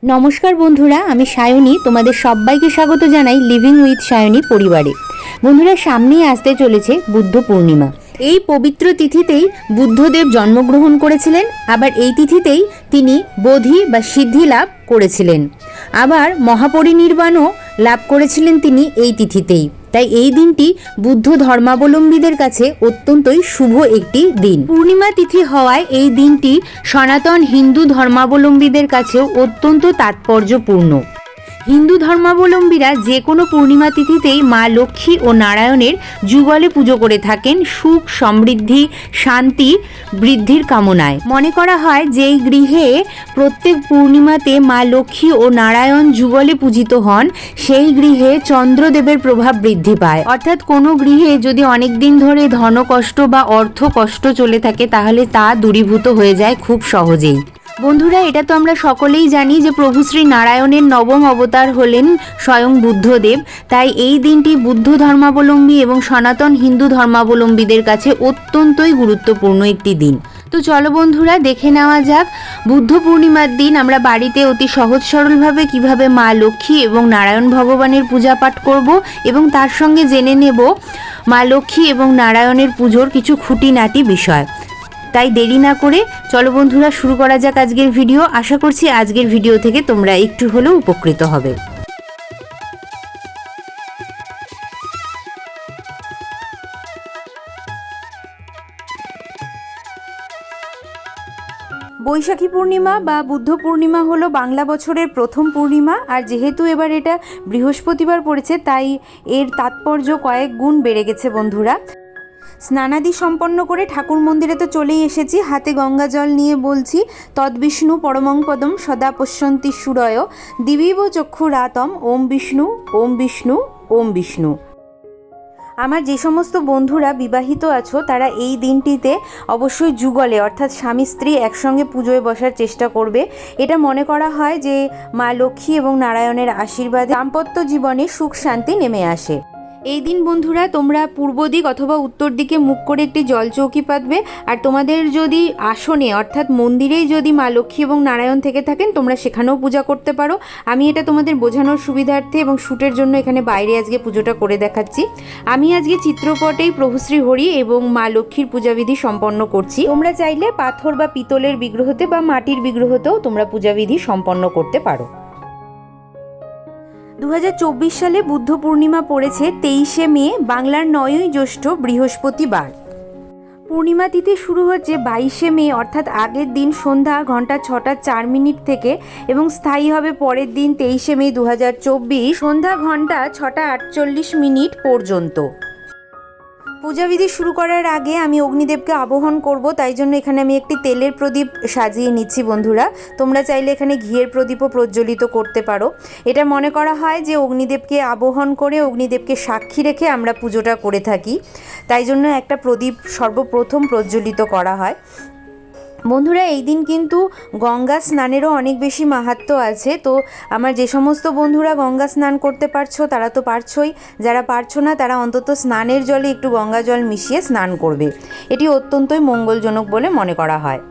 নমস্কার বন্ধুরা, আমি সায়নী। তোমাদের সবাইকে স্বাগত জানাই লিভিং উইথ সায়নী পরিবারে। বন্ধুরা, সামনেই আসতে চলেছে বুদ্ধ পূর্ণিমা। এই পবিত্র তিথিতেই বুদ্ধদেব জন্মগ্রহণ করেছিলেন, আবার এই তিথিতেই তিনি বোধি বা সিদ্ধি লাভ করেছিলেন, আবার মহাপরিনির্বাণও লাভ করেছিলেন তিনি এই তিথিতেই। তাই এই দিনটি বুদ্ধ ধর্মাবলম্বীদের কাছে অত্যন্তই শুভ একটি দিন। পূর্ণিমা তিথি হওয়ায় এই দিনটি সনাতন হিন্দু ধর্মাবলম্বীদের কাছেও অত্যন্ত তাৎপর্যপূর্ণ। হিন্দু ধর্মাবলম্বীরা যে কোনো পূর্ণিমা তিথিতেই মা লক্ষ্মী ও নারায়ণের যুগলে পুজো করে থাকেন সুখ, সমৃদ্ধি, শান্তি বৃদ্ধির কামনায়। মনে করা হয় যেই গৃহে প্রত্যেক পূর্ণিমাতে মা লক্ষ্মী ও নারায়ণ যুগলে পূজিত হন, সেই গৃহে চন্দ্রদেবের প্রভাব বৃদ্ধি পায়। অর্থাৎ কোনো গৃহে যদি অনেক দিন ধরে ধনকষ্ট বা অর্থ কষ্ট চলে থাকে, তাহলে তা দূরীভূত হয়ে যায় খুব সহজেই। বন্ধুরা, এটা তো আমরা সকলেই জানি যে প্রভু শ্রী নারায়ণের নবম অবতার হলেন স্বয়ং বুদ্ধদেব। তাই এই দিনটি বুদ্ধ ধর্মাবলম্বী এবং সনাতন হিন্দু ধর্মাবলম্বীদের কাছে অত্যন্তই গুরুত্বপূর্ণ একটি দিন। তো চলো বন্ধুরা, দেখে নেওয়া যাক বুদ্ধ পূর্ণিমার দিন আমরা বাড়িতে অতি সহজ সরলভাবে কিভাবে মা লক্ষ্মী এবং নারায়ণ ভগবানের পূজা পাঠ করব, এবং তার সঙ্গে জেনে নেব মা লক্ষ্মী এবং নারায়ণের পুজোর কিছু খুঁটিনাটি বিষয়। তাই দেরি না করে চলো বন্ধুরা, শুরু করা যাক আজকের ভিডিও। আশা করছি আজকের ভিডিও থেকে তোমরা একটু হলেও উপকৃত হবে। বৈশাখী পূর্ণিমা বা বুদ্ধ পূর্ণিমা হলো বাংলা বছরের প্রথম পূর্ণিমা। আর যেহেতু এবার এটা বৃহস্পতিবার পড়েছে, তাই এর তাৎপর্য কয়েক গুণ বেড়ে গেছে বন্ধুরা। স্নানাদি সম্পন্ন করে ঠাকুর মন্দিরে তো চলেই এসেছি, হাতে গঙ্গা জল নিয়ে বলছি তদ্বিষ্ণু পরমং পদম সদা পশ্যন্তি সুরয় দিবিব চক্ষুরাতম ওম বিষ্ণু ওম বিষ্ণু ওম বিষ্ণু। আমার যে সমস্ত বন্ধুরা বিবাহিত আছো, তারা এই দিনটিতে অবশ্যই যুগলে অর্থাৎ স্বামী স্ত্রী একসঙ্গে পুজোয় বসার চেষ্টা করবে। এটা মনে করা হয় যে মা লক্ষ্মী এবং নারায়ণের আশীর্বাদে দাম্পত্য জীবনে সুখ শান্তি নেমে আসে। এই দিন বন্ধুরা, তোমরা পূর্ব দিক অথবা উত্তর দিকে মুখ করে একটি জলচৌকি পাতবে। আর তোমাদের যদি আসনে অর্থাৎ মন্দিরেই যদি মা লক্ষ্মী এবং নারায়ণ থেকে থাকেন, তোমরা সেখানেও পূজা করতে পারো। আমি এটা তোমাদের বোঝানোর সুবিধার্থে এবং শ্যুটের জন্য এখানে বাইরে আজকে পুজোটা করে দেখাচ্ছি। আমি আজকে চিত্রপটেই প্রভু শ্রী হরি এবং মা লক্ষ্মীর পূজাবিধি সম্পন্ন করছি। তোমরা চাইলে পাথর বা পিতলের বিগ্রহতে বা মাটির বিগ্রহতেও তোমরা পূজাবিধি সম্পন্ন করতে পারো। 2024 সালে বুদ্ধ পূর্ণিমা পড়েছে 23শে মে, বাংলার 9ই জ্যৈষ্ঠ বৃহস্পতিবার। পূর্ণিমা তিথি শুরু হচ্ছে 22শে মে অর্থাৎ আগের দিন সন্ধ্যা ঘন্টা 6টা 4 মিনিট থেকে, এবং স্থায়ী হবে পরের দিন 23শে মে 2024 সন্ধ্যা ঘন্টা 6টা 48 মিনিট পর্যন্ত। পূজাবিধি শুরু করার আগে আমি অগ্নিদেবকে আবাহন করব, তাই জন্য এখানে আমি একটি তেলের প্রদীপ সাজিয়ে নিচ্ছি বন্ধুরা। তোমরা চাইলে এখানে ঘিয়ের প্রদীপও প্রজ্বলিত করতে পারো। এটা মনে করা হয় যে অগ্নিদেবকে আবাহন করে অগ্নিদেবকে সাক্ষী রেখে আমরা পুজোটা করে থাকি, তাই জন্য একটা প্রদীপ সর্বপ্রথম প্রজ্বলিত করা হয়। বন্ধুরা, এই দিন কিন্তু গঙ্গা স্নানেরও অনেক বেশি মাহাত্ম্য আছে। তো আমার যে সমস্ত বন্ধুরা গঙ্গা স্নান করতে পারছো তারা তো পারছোই, যারা পারছো না তারা অন্তত স্নানের জলে একটু গঙ্গা জল মিশিয়ে স্নান করবে। এটি অত্যন্তই মঙ্গলজনক বলে মনে করা হয়।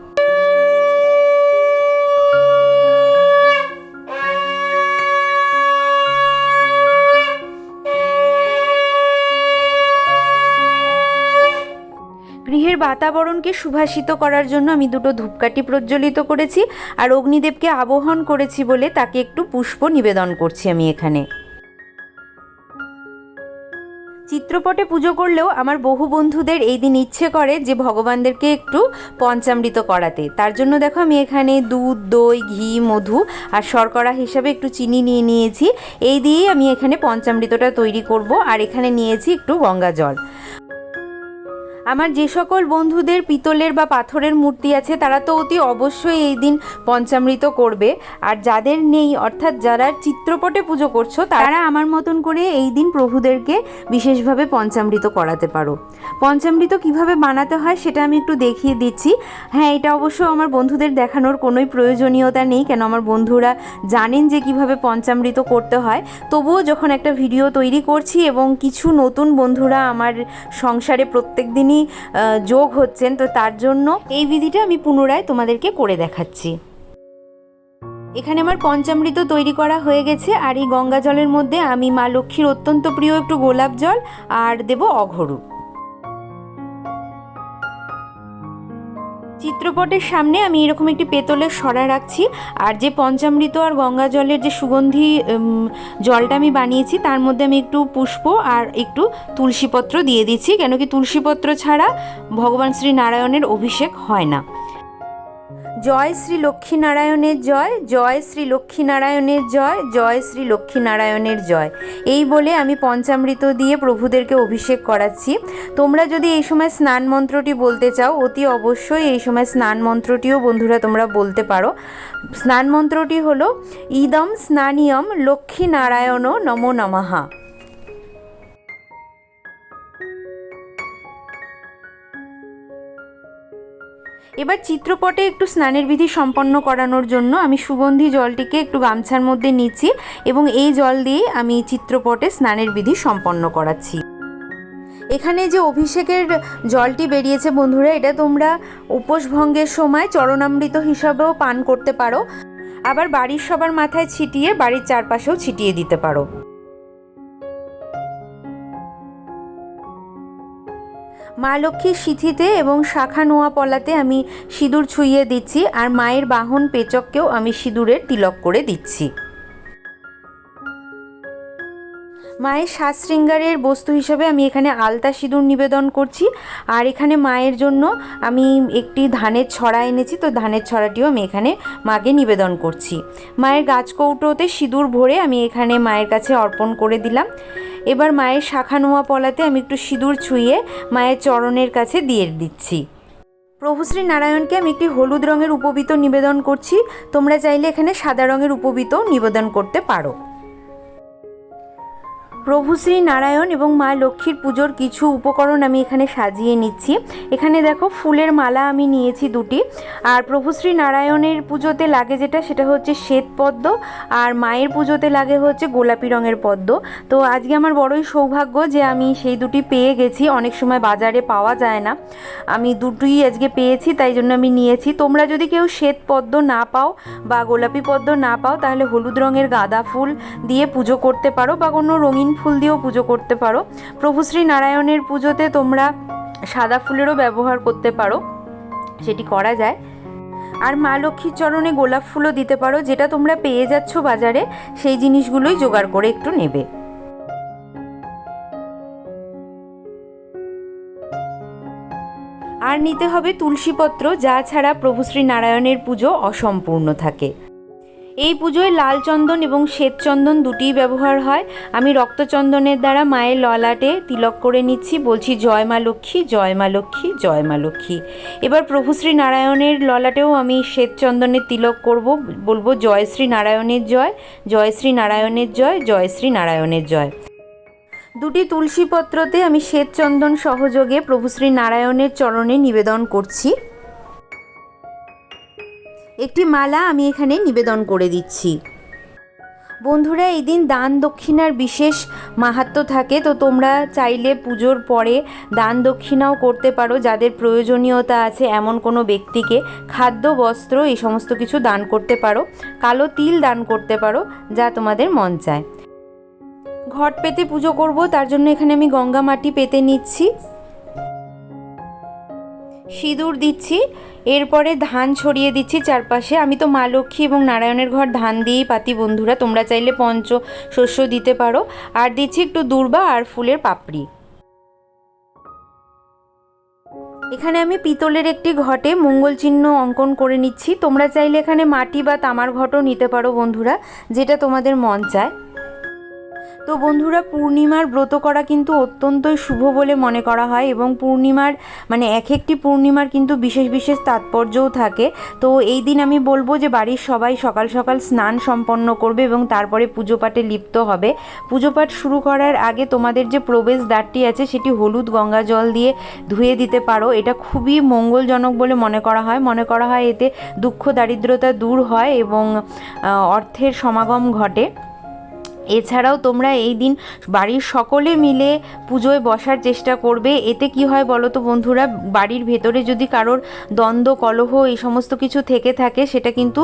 গৃহের বাতাবরণকে সুভাষিত করার জন্য আমি দুটো ধূপকাঠি প্রজ্বলিত করেছি, আর অগ্নিদেবকে আবাহন করেছি বলে তাকে একটু পুষ্প নিবেদন করছি আমি এখানে। চিত্রপটে পুজো করলেও আমার বহু বন্ধুদের এই দিন ইচ্ছে করে যে ভগবানদেরকে একটু পঞ্চামৃত করাতে। তার জন্য দেখো আমি এখানে দুধ, দই, ঘি, মধু আর শর্করা হিসাবে একটু চিনি নিয়ে নিয়েছি। এই দিয়েই আমি এখানে পঞ্চামৃতটা তৈরি করব। আর এখানে নিয়েছি একটু গঙ্গা জল। আমার যে সকল বন্ধুদের পিতলের বা পাথরের মূর্তি আছে, তারা তো অতি অবশ্যই এই দিন পঞ্চামৃত করবে। আর যাদের নেই অর্থাৎ যারা চিত্রপটে পুজো করছো, তারা আমার মতন করে এই দিন প্রভুদেরকে বিশেষভাবে পঞ্চামৃত করাতে পারো। পঞ্চামৃত কিভাবে বানাতে হয় সেটা আমি একটু দেখিয়ে দিচ্ছি। হ্যাঁ, এটা অবশ্য আমার বন্ধুদের দেখানোর কোনোই প্রয়োজনীয়তা নেই, কেন আমার বন্ধুরা জানেন যে কিভাবে পঞ্চামৃত করতে হয়। তবুও যখন একটা ভিডিও তৈরি করছি এবং কিছু নতুন বন্ধুরা আমার সংসারে প্রত্যেক দিনই যোগ হচ্ছেন, তো তার জন্য এই বিধিটা আমি পুনরায় তোমাদেরকে করে দেখাচ্ছি। এখানে আমার পঞ্চামৃত তৈরি করা হয়ে গেছে, আর এই গঙ্গা জলের মধ্যে আমি মা লক্ষ্মীর অত্যন্ত প্রিয় একটু গোলাপ জল আর দেব অঘরু। চিত্রপটের সামনে আমি এরকম একটি পেতলের সরা রাখছি, আর যে পঞ্চামৃত আর গঙ্গা জলের যে সুগন্ধি জলটা আমি বানিয়েছি তার মধ্যে আমি একটু পুষ্প আর একটু তুলসীপত্র দিয়ে দিচ্ছি, কেন কি তুলসীপত্র ছাড়া ভগবান শ্রী নারায়ণের অভিষেক হয় না। জয় শ্রী লক্ষ্মীনারায়ণের জয়, জয় শ্রী লক্ষ্মীনারায়ণের জয়, জয় শ্রী লক্ষ্মীনারায়ণের জয়, এই বলে আমি পঞ্চামৃত দিয়ে প্রভুদেরকে অভিষেক করাচ্ছি। তোমরা যদি এই সময় স্নান মন্ত্রটি বলতে চাও, অতি অবশ্যই এই সময় স্নান মন্ত্রটিও বন্ধুরা তোমরা বলতে পারো। স্নান মন্ত্রটি হলো ইদম স্নানিয়ম লক্ষ্মীনারায়ণ নমো নমঃ। এবার চিত্রপটে একটু স্নানের বিধি সম্পন্ন করানোর জন্য আমি সুগন্ধি জলটিকে একটু গামছার মধ্যে নিচ্ছি এবং এই জল দিয়ে আমি চিত্রপটে স্নানের বিধি সম্পন্ন করাচ্ছি। এখানে যে অভিষেকের জলটি বেরিয়েছে বন্ধুরা, এটা তোমরা উপোস ভঙ্গের সময় চরণামৃত হিসাবেও পান করতে পারো, আবার বাড়ির সবার মাথায় ছিটিয়ে বাড়ির চারপাশেও ছিটিয়ে দিতে পারো। মা লক্ষ্মীর সিঁথিতে এবং শাখা নোয়া পলাতে আমি সিঁদুর ছুঁইয়ে দিচ্ছি, আর মায়ের বাহন পেচককেও আমি সিঁদুরের তিলক করে দিচ্ছি। মায়ের সাজ শৃঙ্গারের বস্তু হিসাবে আমি এখানে আলতা সিঁদুর নিবেদন করছি, আর এখানে মায়ের জন্য আমি একটি ধানের ছড়া এনেছি, তো ধানের ছড়াটিও আমি এখানে মাকে নিবেদন করছি। মায়ের গাছকৌটোতে সিঁদুর ভরে আমি এখানে মায়ের কাছে অর্পণ করে দিলাম। এবার মায়ের শাখা নোয়া পলাতে আমি একটু সিঁদুর ছুঁয়ে মায়ের চরণের কাছে দিয়ে দিচ্ছি। প্রভু শ্রী নারায়ণকে আমি একটি হলুদ রঙের উপবীত নিবেদন করছি, তোমরা চাইলে এখানে সাদা রঙের উপবীত নিবেদন করতে পারো। প্রভু শ্রী নারায়ণ এবং মা লক্ষ্মীর পুজোর কিছু উপকরণ আমি এখানে সাজিয়ে নিচ্ছি। এখানে দেখো ফুলের মালা আমি নিয়েছি দুটি, আর প্রভু শ্রী নারায়ণের পুজোতে লাগে যেটা সেটা হচ্ছে শ্বেত পদ্ম, আর মায়ের পুজোতে লাগে হচ্ছে গোলাপি রঙের পদ্ম। তো আজকে আমার বড়ই সৌভাগ্য যে আমি সেই দুটি পেয়ে গেছি, অনেক সময় বাজারে পাওয়া যায় না, আমি দুটোই আজকে পেয়েছি তাই জন্য আমি নিয়েছি। তোমরা যদি কেউ শ্বেত পদ্ম না পাও বা গোলাপি পদ্ম না পাও তাহলে হলুদ রঙের গাঁদা ফুল দিয়ে পুজো করতে পারো বা কোনো রঙিন ফুল দিয়েও পুজো করতে পারো। প্রভু শ্রী নারায়ণের পুজোতে তোমরা সাদা ফুলেরও ব্যবহার করতে পারো, সেটি করা যায়। আর মা লক্ষ্মীর চরণে গোলাপ ফুলও দিতে পারো, যেটা তোমরা পেয়ে যাচ্ছ বাজারে সেই জিনিসগুলোই জোগাড় করে একটু নেবে। আর নিতে হবে তুলসীপত্র, যা ছাড়া প্রভু শ্রী নারায়ণের পুজো অসম্পূর্ণ থাকে। এই পুজোয় লাল চন্দন এবং শ্বেত চন্দন দুটিই ব্যবহার হয়। আমি রক্তচন্দনের দ্বারা মায়ের ললাটে তিলক করে নিচ্ছি, বলছি জয় মা লক্ষ্মী, জয় মা লক্ষ্মী, জয় মা লক্ষ্মী। এবার প্রভু শ্রী নারায়ণের ললাটেও আমি শ্বেত চন্দনের তিলক করব, বলবো জয় শ্রী নারায়ণের জয়, জয় শ্রী নারায়ণের জয়, জয় শ্রী নারায়ণের জয়। দুটি তুলসীপত্রতে আমি শ্বেত চন্দন সহযোগে প্রভু শ্রী নারায়ণের চরণে নিবেদন করছি। একটি মালা আমি এখানে নিবেদন করে দিচ্ছি। বন্ধুরা, এই দিন দান দক্ষিণার বিশেষ মাহাত্ম্য থাকে, তো তোমরা চাইলে পুজোর পরে দান দক্ষিণাও করতে পারো। যাদের প্রয়োজনীয়তা আছে এমন কোনো ব্যক্তিকে খাদ্য, বস্ত্র এই সমস্ত কিছু দান করতে পারো। কালো তিল দান করতে পারো, যা তোমাদের মন চায়। ঘট পেতে পুজো করব, তার জন্য এখানে আমি গঙ্গা মাটি পেতে নিচ্ছি, সিঁদুর দিচ্ছি, এরপরে ধান ছড়িয়ে দিচ্ছি চারপাশে। আমি তো মা লক্ষ্মী এবং নারায়ণের ঘর ধান দিয়েই পাতি বন্ধুরা, তোমরা চাইলে পঞ্চ শস্য দিতে পারো। আর দিচ্ছি একটু দূর্বা আর ফুলের পাপড়ি। এখানে আমি পিতলের একটি ঘটে মঙ্গল চিহ্ন অঙ্কন করে নিচ্ছি। তোমরা চাইলে এখানে মাটি বা তামার ঘটও নিতে পারো বন্ধুরা, যেটা তোমাদের মন চায়। তো বন্ধুরা, পূর্ণিমার ব্রত করা কিন্তু অত্যন্তই শুভ বলে মনে করা হয়, এবং পূর্ণিমার এক একটি পূর্ণিমার কিন্তু বিশেষ বিশেষ তাৎপর্যও থাকে। তো এই দিন আমি বলবো যে বাড়ির সবাই সকাল সকাল স্নান সম্পন্ন করবে এবং তারপরে পুজো পাঠে লিপ্ত হবে। পুজো পাঠ শুরু করার আগে তোমাদের যে প্রবেশ দ্বারটি আছে সেটি হলুদ গঙ্গা জল দিয়ে ধুয়ে দিতে পারো। এটা খুবই মঙ্গলজনক বলে মনে করা হয় এতে দুঃখ দারিদ্রতা দূর হয় এবং অর্থের সমাগম ঘটে। এছাড়াও তোমরা এই দিন বাড়ির সকলে মিলে পুজোয় বসার চেষ্টা করবে। এতে কি হয় বলো তো বন্ধুরা, বাড়ির ভেতরে যদি কারোর দ্বন্দ্ব কলহ এই সমস্ত কিছু থেকে থাকে সেটা কিন্তু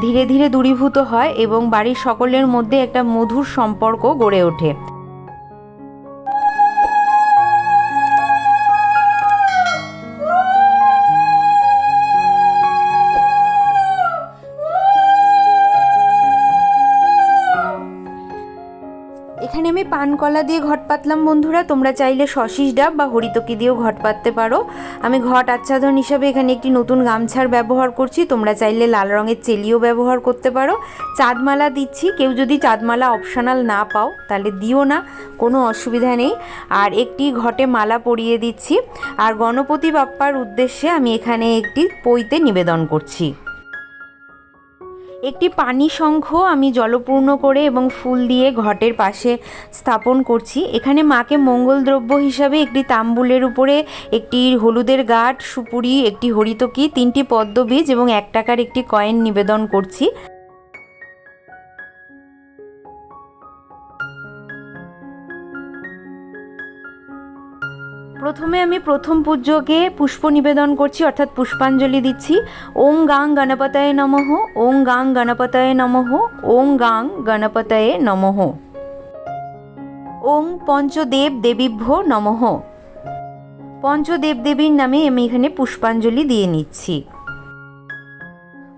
ধীরে ধীরে দূরীভূত হয় এবং বাড়ির সকলের মধ্যে একটা মধুর সম্পর্ক গড়ে ওঠে। এখানে আমি পানকলা দিয়ে ঘট পাতলাম বন্ধুরা, তোমরা চাইলে শশিস ডাব বা হরিতকি দিয়েও ঘট পাততে পারো। আমি ঘট আচ্ছাদন হিসাবে এখানে একটি নতুন গামছার ব্যবহার করছি, তোমরা চাইলে লাল রঙের চেলিও ব্যবহার করতে পারো। চাঁদমালা দিচ্ছি, কেউ যদি চাঁদমালা অপশনাল না পাও তাহলে দিও না, কোনো অসুবিধা নেই। আর একটি ঘটে মালা পরিয়ে দিচ্ছি। আর গণপতি বাপ্পার উদ্দেশ্যে আমি এখানে একটি পৈতে নিবেদন করছি। একটি পানি শঙ্খ আমি জলপূর্ণ করে এবং ফুল দিয়ে ঘটের পাশে স্থাপন করছি। এখানে মাকে মঙ্গল দ্রব্য হিসাবে একটি তাম্বুলের উপরে একটি হলুদের গাঁট, সুপুরি, একটি হরিতকি, 3টি পদ্মবীজ এবং 1 টাকার একটি কয়েন নিবেদন করছি। প্রথমে আমি প্রথম পূজ্যকে পুষ্প নিবেদন করছি, অর্থাৎ পুষ্পাঞ্জলি দিচ্ছি। ওং গাং গণপতয়ে নমঃ, ওং গাং গণপতয়ে নমঃ, ওং গাং গণপতয়ে নমঃ, ওং পঞ্চদেব দেবীভ্যো নমঃ। পঞ্চদেব দেবীর নামে আমি এখানে পুষ্পাঞ্জলি দিয়ে নিচ্ছি।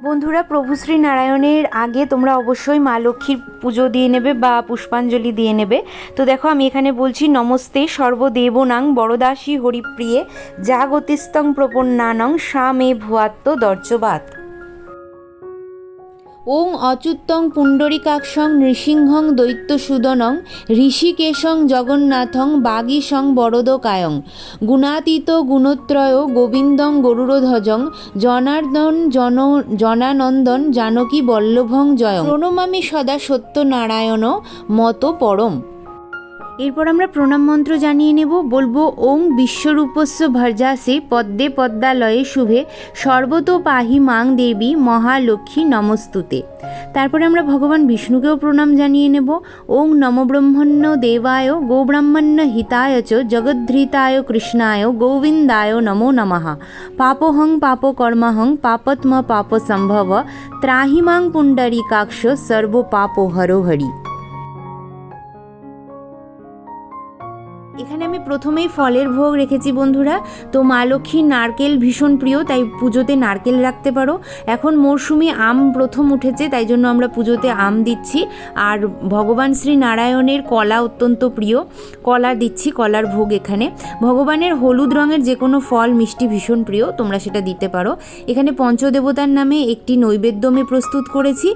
বন্ধুরা, প্রভু শ্রী নারায়ণের আগে তোমরা অবশ্যই মা লক্ষ্মীর পুজো দিয়ে নেবে বা পুষ্পাঞ্জলি দিয়ে নেবে। তো দেখো আমি এখানে বলছি, নমস্তে সর্বদেবনাং বরদাসী হরিপ্রিয়ে জাগতিস্তং প্রপন্নানং সা মে ভুয়াত্ম দর্জবাত। ওং অচ্যুতং পুণ্ডরিকাক্ষং নৃসিংহং দৈত্যসূদনং ঋষিকেশং জগন্নাথং বাগীশং বরদকায়ং গুণাতীত গুণত্রয় গোবিন্দং গরুড়ধ্বজং জনার্দন জনানন্দন জানকী বল্লভং জয়ং প্রণমামি সদা সত্যনারায়ণ মত পরম। এরপর আমরা প্রণাম মন্ত্র জানিয়ে নেব। বলবো ওং বিশ্বরূপস্য ভর্জাসে পদ্মে পদ্মালয়ে শুভে সর্বতো পাহি মাং দেবী মহালক্ষ্মী নমস্তুতে। তারপরে আমরা ভগবান বিষ্ণুকেও প্রণাম জানিয়ে নেব। ওং নমব্রহ্মণ্য দেবায় গোব্রাহ্মণ্য হিতায় চ জগদ্ধৃতায় কৃষ্ণায় গোবিন্দায় নমো নমঃ। পাপহং পাপকর্মহং পাপত্ম পাপ সম্ভব ত্রাহি মাং পুণ্ডরীকাক্ষ সর্ব পাপহরো হরি। এখানে আমি প্রথমেই ফলের ভোগ রেখেছি বন্ধুরা। তো মা লক্ষ্মীর নারকেল ভীষণ প্রিয়, তাই পুজোতে নারকেল রাখতে পারো। এখন মরশুমি আম প্রথম উঠেছে, তাই জন্য আমরা পুজোতে আম দিচ্ছি। আর ভগবান শ্রী নারায়ণের কলা অত্যন্ত প্রিয়, কলা দিচ্ছি, কলার ভোগ এখানে। ভগবানের হলুদ রঙের যে কোনো ফল মিষ্টি ভীষণ প্রিয়, তোমরা সেটা দিতে পারো। এখানে পঞ্চদেবতার নামে একটি নৈবেদ্য আমি প্রস্তুত করেছি।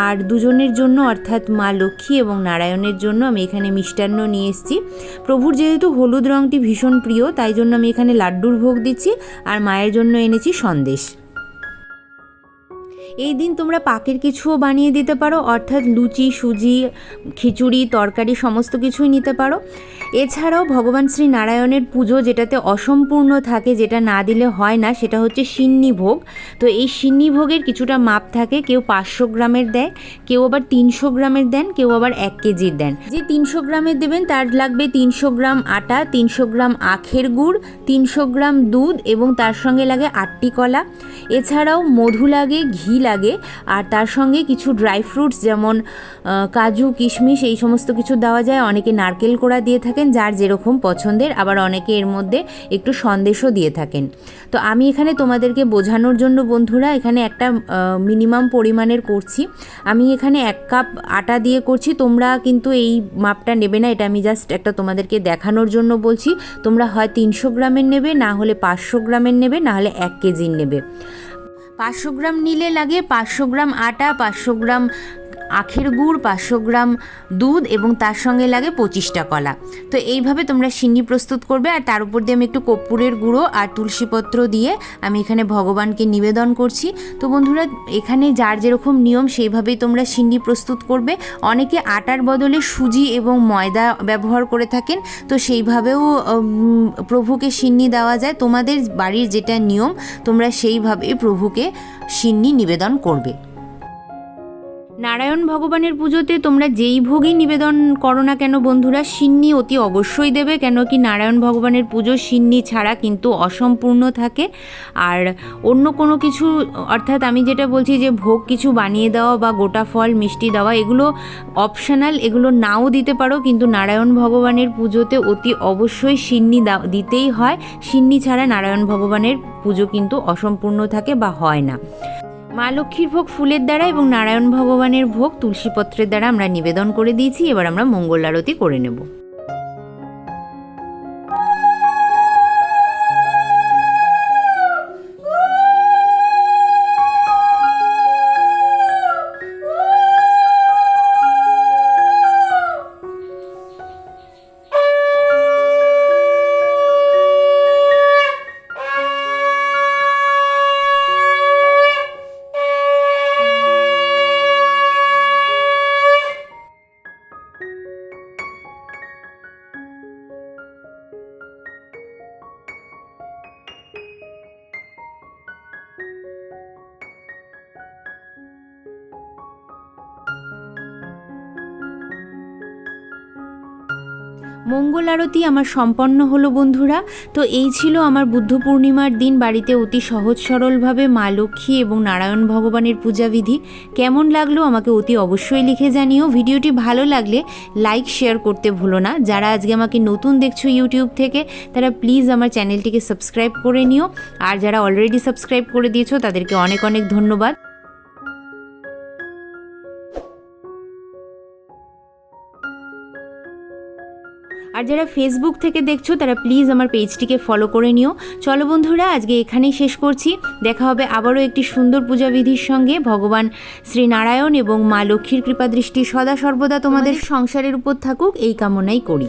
আর দুজনের জন্য অর্থাৎ মা লক্ষ্মী এবং নারায়ণের জন্য আমি এখানে মিষ্টান্ন নিয়ে এসেছি। প্রভুর যেহেতু হলুদ রঙটি ভীষণ প্রিয়, তাই জন্য আমি এখানে লাড্ডুর ভোগ দিচ্ছি। আর মায়ের জন্য এনেছি সন্দেশ। এই দিন তোমরা পাকের কিছুও বানিয়ে দিতে পারো, অর্থাৎ লুচি, সুজি, খিচুড়ি, তরকারি সমস্ত কিছুই নিতে পারো। এছাড়াও ভগবান শ্রী নারায়ণের পুজো যেটাতে অসম্পূর্ণ থাকে, যেটা না দিলে হয় না, সেটা হচ্ছে সিন্নি ভোগ। তো এই সিন্নি ভোগের কিছুটা মাপ থাকে, কেউ 500 গ্রামের দেয়, কেউ আবার 300 গ্রামের দেন, কেউ আবার 1 কেজির দেন। যে 300 গ্রামের দেবেন তার লাগবে 300 গ্রাম আটা, 300 গ্রাম আখের গুড়, 300 গ্রাম দুধ এবং তার সঙ্গে লাগে 8টি কলা। এছাড়াও মধু লাগে, ঘি লাগে, আর তার সঙ্গে কিছু ড্রাই ফ্রুটস যেমন কাজু, কিশমিশ এই সমস্ত কিছু দেওয়া যায়। অনেকে নারকেল কোড়া দিয়ে থাকেন, যার যেরকম পছন্দের, আবার অনেকে এর মধ্যে একটু সন্দেশও দিয়ে থাকেন। তো আমি এখানে তোমাদেরকে বোঝানোর জন্য বন্ধুরা এখানে একটা মিনিমাম পরিমাণের করছি। আমি এখানে 1 কাপ আটা দিয়ে করছি, তোমরা কিন্তু এই মাপটা নেবে না, এটা আমি জাস্ট একটা তোমাদেরকে দেখানোর জন্য বলছি। তোমরা হয় 300 গ্রামের নেবে, না হলে 500 গ্রামের নেবে, না হলে 1 কেজির নেবে। 500 গ্রাম নিলে লাগে 500 গ্রাম আটা, 500 গ্রাম আখের গুড়, 500 গ্রাম দুধ এবং তার সঙ্গে লাগে 25টা কলা। তো এইভাবে তোমরা সিন্নি প্রস্তুত করবে। আর তার উপর দিয়ে আমি একটু কর্পূরের গুঁড়ো আর তুলসীপত্র দিয়ে আমি এখানে ভগবানকে নিবেদন করছি। তো বন্ধুরা এখানে যার যেরকম নিয়ম সেইভাবেই তোমরা সিন্নি প্রস্তুত করবে। অনেকে আটার বদলে সুজি এবং ময়দা ব্যবহার করে থাকেন, তো সেইভাবেও প্রভুকে সিন্নি দেওয়া যায়। তোমাদের বাড়ির যেটা নিয়ম তোমরা সেইভাবেই প্রভুকে সিন্নি নিবেদন করবে। নারায়ণ ভগবানের পুজোতে তোমরা যেই ভোগই নিবেদন করো না কেন বন্ধুরা, সিন্নি অতি অবশ্যই দেবে, কেন কি নারায়ণ ভগবানের পুজো সিন্নি ছাড়া কিন্তু অসম্পূর্ণ থাকে। আর অন্য কোনো কিছু, অর্থাৎ আমি যেটা বলছি যে ভোগ কিছু বানিয়ে দেওয়া বা গোটা ফল মিষ্টি দেওয়া, এগুলো অপশনাল, এগুলো নাও দিতে পারো, কিন্তু নারায়ণ ভগবানের পুজোতে অতি অবশ্যই সিন্নি দিতেই হয়। সিন্নি ছাড়া নারায়ণ ভগবানের পুজো কিন্তু অসম্পূর্ণ থাকে বা হয় না। মা লক্ষ্মীর ভোগ ফুলের দ্বারা এবং নারায়ণ ভগবানের ভোগ তুলসীপত্রের দ্বারা আমরা নিবেদন করে দিয়েছি। এবার আমরা মঙ্গল আরতি করে নেব। মঙ্গল আরতি আমার সম্পন্ন হলো বন্ধুরা। তো এই ছিল আমার বুদ্ধ পূর্ণিমার দিন বাড়িতে অতি সহজ সরলভাবে মা লক্ষ্মী এবং নারায়ণ ভগবানের পূজাবিধি। কেমন লাগলো আমাকে অতি অবশ্যই লিখে জানিও। ভিডিওটি ভালো লাগলে লাইক শেয়ার করতে ভুলো না। যারা আজকে আমাকে নতুন দেখছো ইউটিউব থেকে, তারা প্লিজ আমার চ্যানেলটিকে সাবস্ক্রাইব করে নিও। আর যারা অলরেডি সাবস্ক্রাইব করে দিয়েছো তাদেরকে অনেক অনেক ধন্যবাদ। আর যারা ফেসবুক থেকে দেখছো তারা প্লিজ আমার পেজটিকে ফলো করে নিও। চলো বন্ধুরা, আজকে এখানেই শেষ করছি। দেখা হবে আবারও একটি সুন্দর পূজাবিধির সঙ্গে। ভগবান শ্রী নারায়ণ এবং মা লক্ষ্মীর কৃপাদৃষ্টি সদা সর্বদা তোমাদের সংসারের উপর থাকুক, এই কামনাই করি।